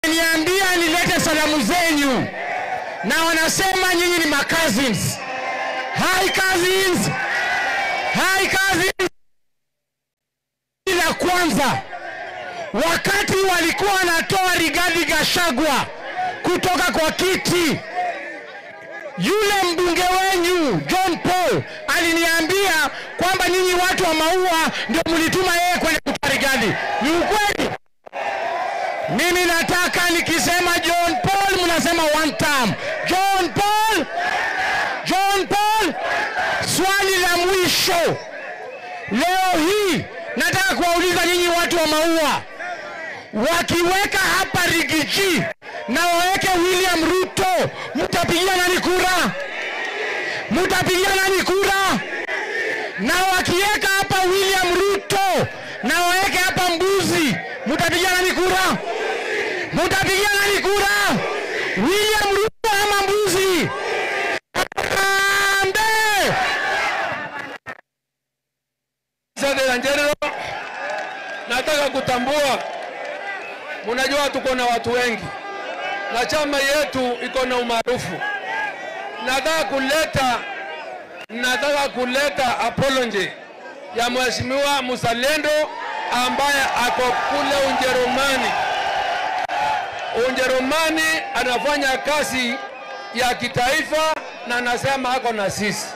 Niambia nilete salamu zenyu. Na wanasema nyinyi ni my cousins. Hi cousins. Hi cousins. La kwanza, wakati walikuwa wanatoa Rigathi Gachagua kutoka kwa kiti, yule mbunge wenyu John Paul aliniambia kwamba nyinyi watu wa Maua ndio mlituma yeye kwenda kutoa Rigathi. Ni ukweli? Mimi nataka nikisema John Paul mnasema one time. John Paul. John Paul. Swali la mwisho. Leo hii nataka kuwauliza nyinyi watu wa Maua, wakiweka hapa Rigiji na waweke William Ruto, mtapigia nani kura? Mtapigia nani kura? Na wakiweka hapa William Ruto na waweke hapa Mbuzi, mtapigia nani kura? Mtapigia nani kura? William Ruto ama Mbuzi? Nataka kutambua, mnajua tuko na watu wengi na chama yetu iko na umaarufu. Nataka kuleta apology ya Mheshimiwa Mzalendo ambaye ako kule Ujerumani. Ujerumani anafanya kazi ya kitaifa na anasema ako na sisi.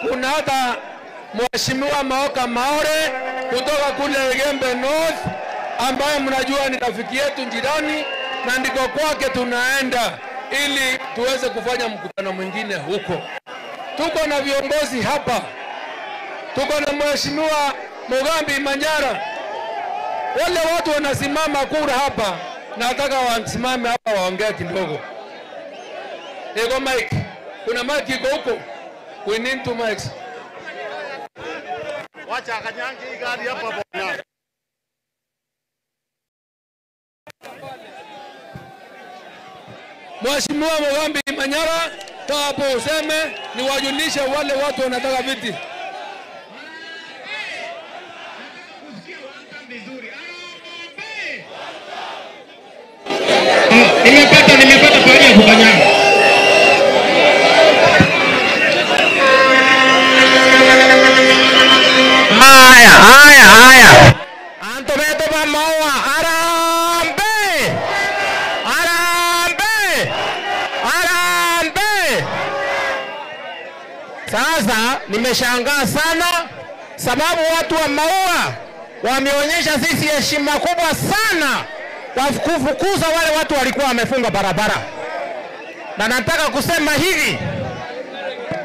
Kuna hata Mheshimiwa Maoka Maore kutoka kule Gembe North ambaye mnajua ni rafiki yetu jirani, na ndiko kwake tunaenda ili tuweze kufanya mkutano mwingine huko. Tuko na viongozi hapa. Tuko na Mheshimiwa Mugambi Manyara. Wale watu wanasimama kura hapa, nataka wasimame hapa waongee kidogo. Ego mic. Kuna mic iko huko. We need two mics. Wacha kanyange gari hapa bwana. Mheshimiwa Mugambi Manyara, toa hapo useme ni wajulishe wale watu wanataka viti. Nimepata swali ya kufanya. Haya. Antobeto ba Maua, Arambe. Sasa nimeshangaa sana sababu watu wa Maua wameonyesha sisi heshima kubwa sana kufukuza wale watu walikuwa wamefunga barabara. Na nataka kusema hivi,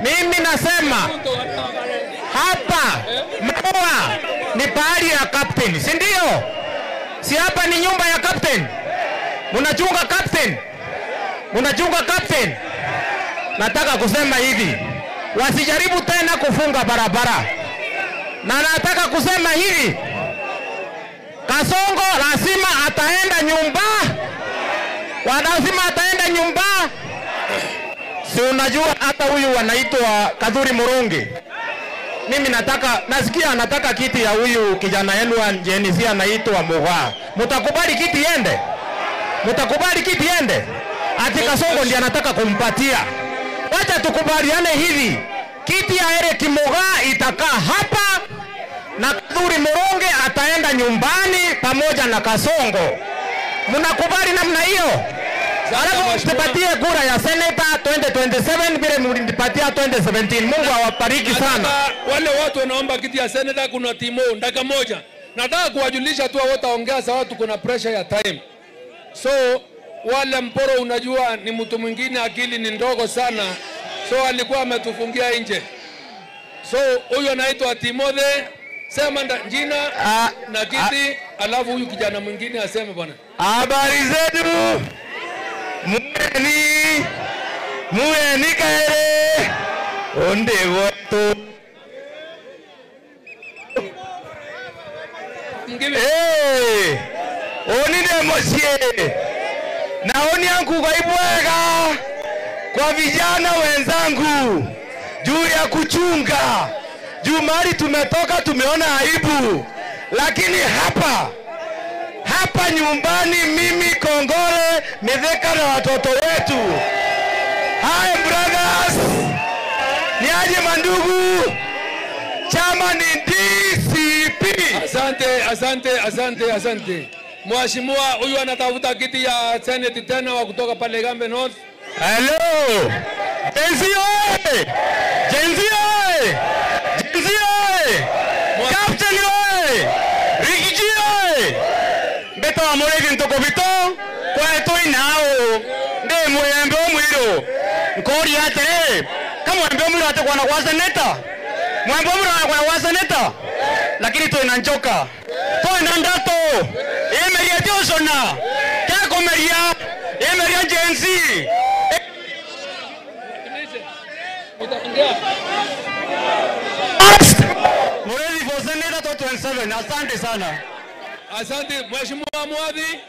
mimi nasema hapa Maua ni pahali ya captain, si ndio? Si hapa ni nyumba ya captain? Mnachunga captain. Nataka kusema hivi, wasijaribu tena kufunga barabara. Na nataka kusema hivi, Kasongo lazima ataenda nyumba. Si unajua hata huyu anaitwa Kadhuri Murungi. Mimi nasikia anataka kiti ya huyu kijana yenu wa Gen-Z anaitwa Moga. Mtakubali kiti ende? Ati Kasongo ndiye anataka kumpatia. Wacha tukubaliane hivi, kiti ya Eric Moga itakaa hapa na Kadhuri Murungi ataenda nyumbani pamoja na Kasongo. Mnakubali namna hiyo? Alafu tupatie kura ya Senator 2027 vile mlipatia 2017. Mungu awabariki sana. Wale watu wanaomba kiti ya Senator kuna Timo ndaka moja. Nataka kuwajulisha tu wataongea sawa, tuko na pressure ya time. So wale Mporo unajua ni mtu mwingine, akili ni ndogo sana. So alikuwa ametufungia nje. So huyu anaitwa Timothy, sema jina na kiti, alafu huyu kijana mwingine aseme bwana. Habari zetu. Mueni kaere. Onde woto. Oni de mosie. Naoni yangu kwa ibwega kwa vijana wenzangu juu ya kuchunga. Juu mali tumetoka tumeona aibu. Lakini hapa hapa nyumbani, mimi Kongole, Mithika na watoto wetu. Hi brothers, ni aje mandugu, chama ni DCP. Asante. Mheshimiwa huyu anatafuta kiti ya Senate tena wa kutoka pale Gambe North. Hello. Jenzi oye! Captain oye! Rikiji oye! Beto amoregi ntoko bito, kwa eto inao. Nde mwembe omwiro. Nkori atere. Kama mwembe omwiro ate kwa seneta. Mwembe omwiro kwa seneta. Lakini to inanchoka. To inandato. Emeria Diosona. Kako meria. Emeria Jenzi. Moreli for Senator 27. Asante sana. Asante Mheshimiwa Mwadhi.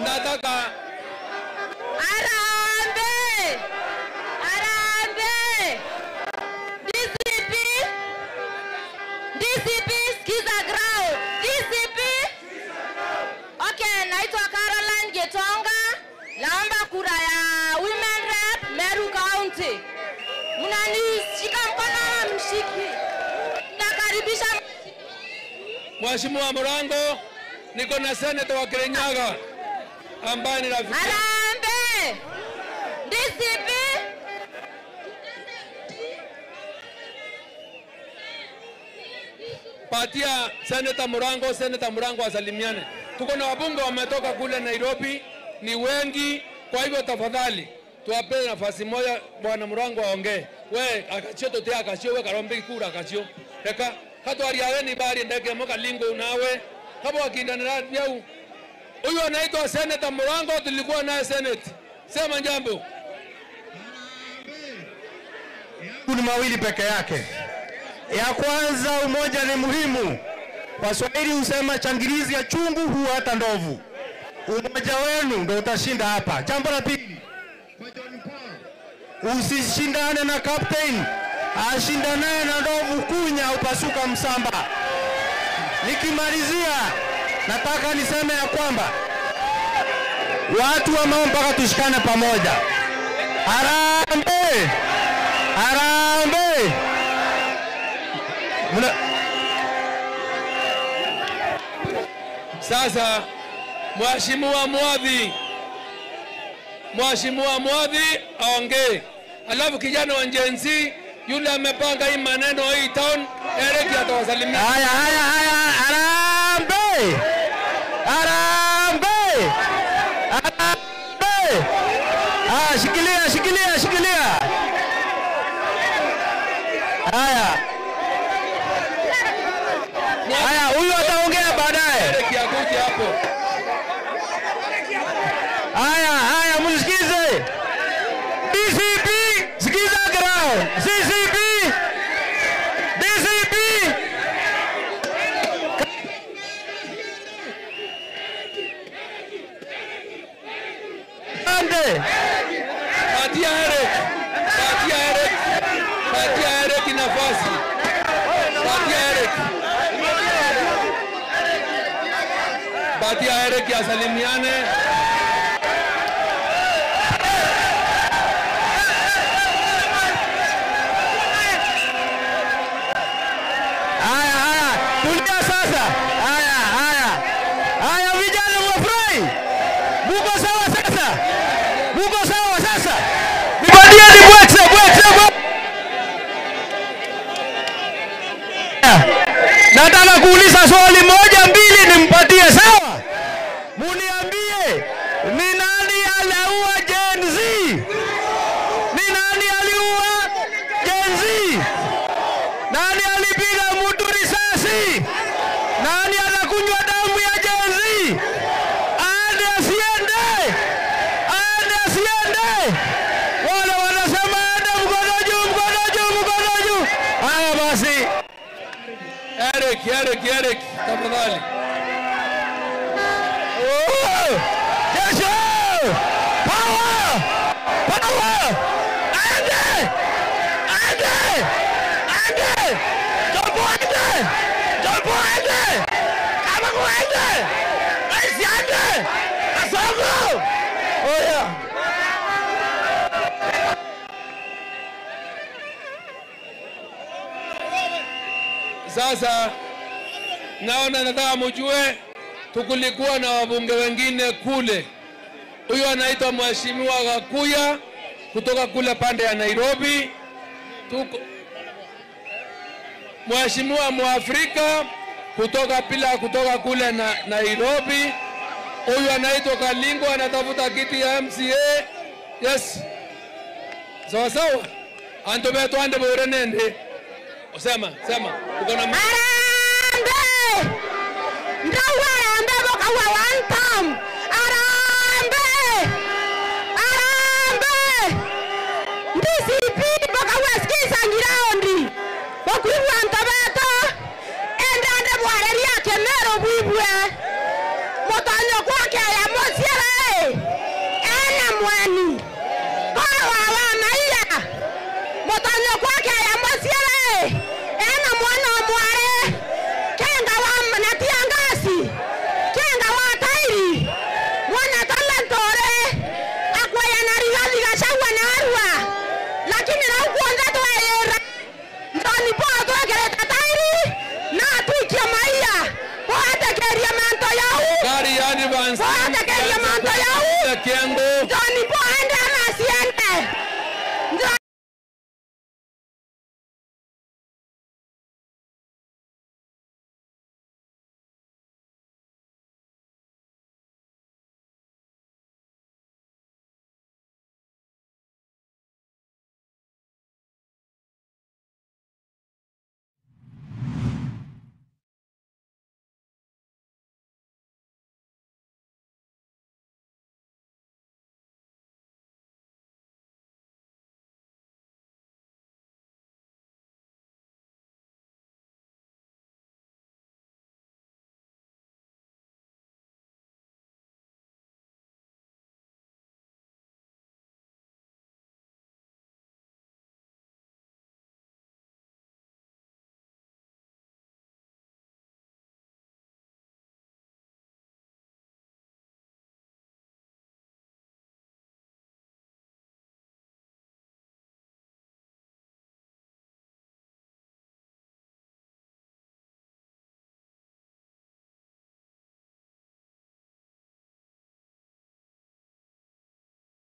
Nataka DCP skiza ground. DCP. Okay, naitwa Caroline Getonga. Naomba kura ya Women Rep Meru County. Mnanishika mkono na mshiki. Nakaribisha Mheshimiwa Murango, niko na Senator wa Kirinyaga ambaye ni rafiki. Harambee. DCP. Patia Senator Murango asalimiane. Tuko na wabunge wametoka kule Nairobi, ni wengi, kwa hivyo tafadhali tuwape nafasi moja bwana Murango aongee. We akachio tote akachio we karombe kura akachio. Reka hatu ariaweni bari ndeke moka lingo nawe. Hapo akindana yau. Huyu anaitwa Senator Murango, tulikuwa naye Senate. Sema jambo. Kuna mawili peke yake. Ya kwanza, umoja ni muhimu. Waswahili husema changilizi ya chungu huwa hata ndovu. Umoja wenu ndio utashinda hapa. Jambo la pili, usishindane na captain, ashindane na ndovu kunya upasuka msamba. Nikimalizia, nataka niseme ya kwamba watu wa Mau mpaka tushikane pamoja. Harambee! Sasa Mheshimiwa Mwadhi aongee. Alafu kijana wa Jenzi yule amepanga hii maneno hii town, Eric atawasalimia. Haya. Harambee! Shikilia. Haya, huyu ataongea baadaye. Eric akuje hapo. Haya, msikize. DCP, sikiza ground. DCP. Ande. Patia Eric nafasi. Patia Eric asalimiane. Haya, tulia sasa. Haya vijana mwafurahi. Muko sawa sasa. Nibadieni bwekse. Nataka kuuliza swali moja mbili nimpatie, sawa? Muniambie ni nani aliua Gen Z? Nani alipiga mtu risasi? Nani anakunywa damu ya Gen Z? Ande asiende. Wale wanasema ande mkono juu. Haya basi. Eric, tafadhali. Jesho! Power! Ande! Jump muende. Ndio muende. Kama muende. Asiende. Asongo. Oya. Sasa naona nataka mjue tukulikuwa na wabunge wengine kule. Huyo anaitwa Mheshimiwa Gakuya kutoka kule pande ya Nairobi. Mheshimiwa Mwafrika kutoka kule Nairobi. Huyo anaitwa Kalingo anatafuta kiti ya MCA. Yes. Sawa sawa. Antobe tuande bore nende. Sema uko na Arambe! Ndawa arambe boka wa one time. Arambe! Arambe! DCP boka wa skiza ngiraundi. Bokuwa ntabato. Endande bwareri yake mero bwibwe. Motanyo kwake ya mosiere. Ena mwani. Kwa wa maia. Motanyo kwake ya mosiere. Ena mwana mware. Kenga wa natiangasi. Kenga wa tairi. Mwana talentore. Akwa ya narigali gashawa na arwa. Lakini na ukuonza tuwa Ndani poa tuwa kereta tairi. Na tuikia maia. Poa tekeria manto yau. Kari yani vansi. Poa tekeria manto yau. Kengo